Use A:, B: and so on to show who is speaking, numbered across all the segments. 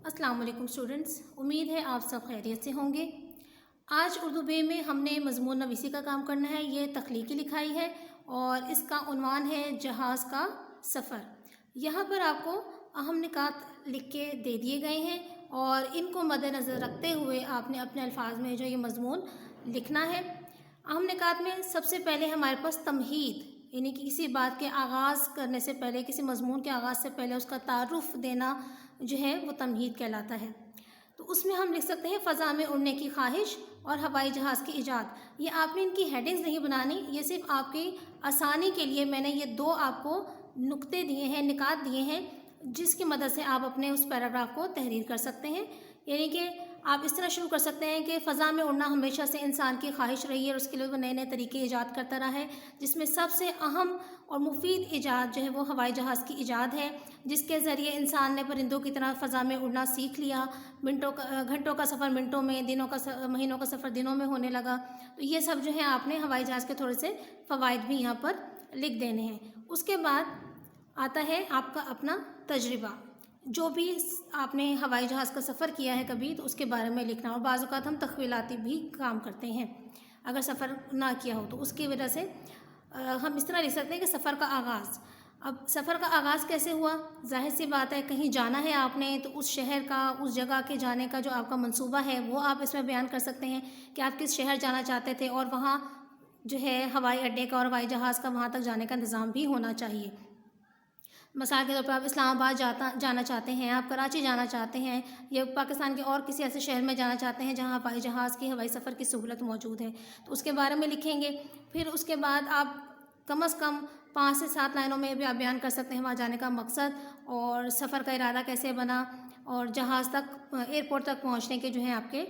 A: अस्सलाम वालेकुम स्टूडेंट्स, उम्मीद है आप सब खैरियत से होंगे। आज उर्दू बे में हमने मज़मून नवीसी का काम करना है। ये तख्लीकी लिखाई है और इसका उन्वान है जहाज़ का सफ़र। यहाँ पर आपको अहम निकात लिख के दे दिए गए हैं और इनको मद्देनज़र रखते हुए आपने अपने अल्फाज में जो ये मज़मून लिखना है। अहम निकात में सबसे पहले हमारे पास तमहीद, यानी कि किसी बात के आगाज़ करने से पहले, किसी मज़मून के आगाज़ से पहले उसका तारुफ़ देना जो है वो तमहीद कहलाता है। तो उसमें हम लिख सकते हैं फ़ज़ा में उड़ने की ख्वाहिश और हवाई जहाज़ की ईजाद। ये आपने इनकी हेडिंग्स नहीं बनानी, ये सिर्फ आपकी आसानी के लिए मैंने ये दो आपको नुक्ते दिए हैं, निकात दिए हैं, जिसकी मदद से आप अपने उस पैराग्राफ को तहरीर कर सकते हैं। यानी कि आप इस तरह शुरू कर सकते हैं कि फ़ज़ा में उड़ना हमेशा से इंसान की ख्वाहिश रही है और उसके लिए वो नए नए तरीके ईजाद करता रहा है, जिसमें सबसे अहम और मुफीद ईजाद जो है वो हवाई जहाज़ की ईजाद है, जिसके ज़रिए इंसान ने परिंदों की तरह फ़ज़ा में उड़ना सीख लिया। घंटों का सफ़र मिनटों में, महीनों का सफ़र दिनों में होने लगा। तो ये सब जो है आपने हवाई जहाज़ के थोड़े से फ़वाइद भी यहाँ पर लिख देने हैं। उसके बाद आता है आपका अपना तजर्बा। जो भी आपने हवाई जहाज़ का सफ़र किया है कभी, तो उसके बारे में लिखना। और बाज़ औक़ात हम तख़वीलाती भी काम करते हैं अगर सफ़र ना किया हो तो। उसकी वजह से हम इस तरह लिख सकते हैं कि सफ़र का आगाज़। अब सफ़र का आगाज़ कैसे हुआ? ज़ाहिर सी बात है, कहीं जाना है आपने तो उस शहर का, उस जगह के जाने का जो आपका मंसूबा है वो आप इसमें बयान कर सकते हैं कि आप किस शहर जाना चाहते थे और वहाँ जो है हवाई अड्डे का और हवाई जहाज़ का वहाँ तक जाने का इंतज़ाम भी होना चाहिए। मिसाल के तौर पर आप इस्लामाबाद जाना चाहते हैं, आप कराची जाना चाहते हैं या पाकिस्तान के और किसी ऐसे शहर में जाना चाहते हैं जहां हवाई जहाज़ की हवाई सफ़र की सहूलत मौजूद है, तो उसके बारे में लिखेंगे। फिर उसके बाद आप कम से कम 5 से 7 लाइनों में भी आप बयान कर सकते हैं वहाँ जाने का मकसद और सफ़र का इरादा कैसे बना और जहाज़ तक, एयरपोर्ट तक पहुँचने के जो हैं आपके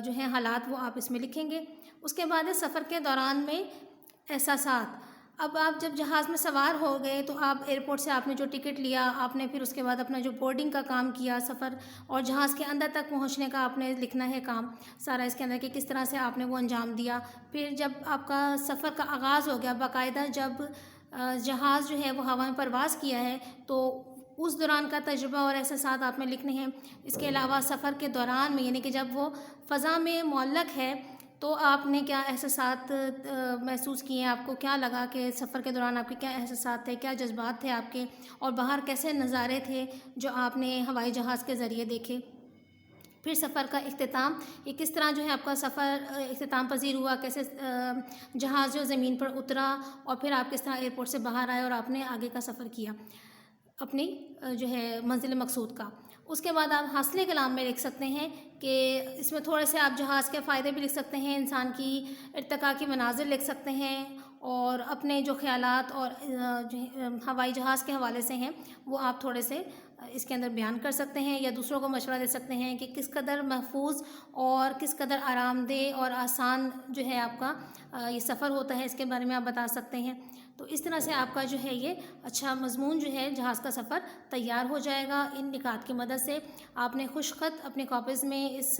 A: जो हैं हालात, वो आप इसमें लिखेंगे। उसके बाद सफ़र के दौरान में एहसासात। अब आप जब जहाज़ में सवार हो गए तो आप एयरपोर्ट से आपने जो टिकट लिया, आपने फिर उसके बाद अपना जो बोर्डिंग का काम किया, सफ़र और जहाज़ के अंदर तक पहुंचने का आपने लिखना है काम सारा इसके अंदर कि किस तरह से आपने वो अंजाम दिया। फिर जब आपका सफ़र का आगाज़ हो गया बाकायदा, जब जहाज़ जो है वो हवा में परवाज़ किया है, तो उस दौरान का तजुर्बा और एहसासात आपने लिखने हैं। इसके अलावा सफ़र के दौरान में, यानी कि जब वो फ़ज़ा में मुअल्लक़ है तो आपने क्या एहसासात महसूस किए, आपको क्या लगा कि सफ़र के दौरान आपके क्या एहसासात थे, क्या जज्बात थे आपके, और बाहर कैसे नज़ारे थे जो आपने हवाई जहाज़ के ज़रिए देखे। फिर सफ़र का इख्तिताम, ये किस तरह जो है आपका सफ़र इख्तिताम पज़ीर हुआ, कैसे जहाज़ जो ज़मीन पर उतरा और फिर आप किस तरह एयरपोर्ट से बाहर आए और आपने आगे का सफ़र किया अपनी जो है मंजिल मकसूद का। उसके बाद आप हासिल कलाम में लिख सकते हैं कि इसमें थोड़े से आप जहाज़ के फ़ायदे भी लिख सकते हैं, इंसान की इर्तिका की मनाज़िर लिख सकते हैं और अपने जो ख़यालात और जो हवाई जहाज़ के हवाले से हैं वो आप थोड़े से इसके अंदर बयान कर सकते हैं या दूसरों को मशवरा दे सकते हैं कि किस कदर महफूज और किस कदर आरामदेह और आसान जो है आपका ये सफ़र होता है, इसके बारे में आप बता सकते हैं। तो इस तरह से आपका जो है ये अच्छा मज़मून जो है जहाज़ का सफ़र तैयार हो जाएगा। इन निकात की मदद से आपने खुशख़त अपने कॉपीज़ में इस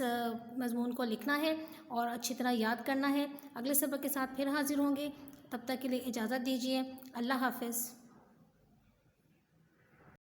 A: मज़मून को लिखना है और अच्छी तरह याद करना है। अगले सबक के साथ फिर हाज़िर होंगे, तब तक के लिए इजाज़त दीजिए। अल्लाह हाफ़िज़।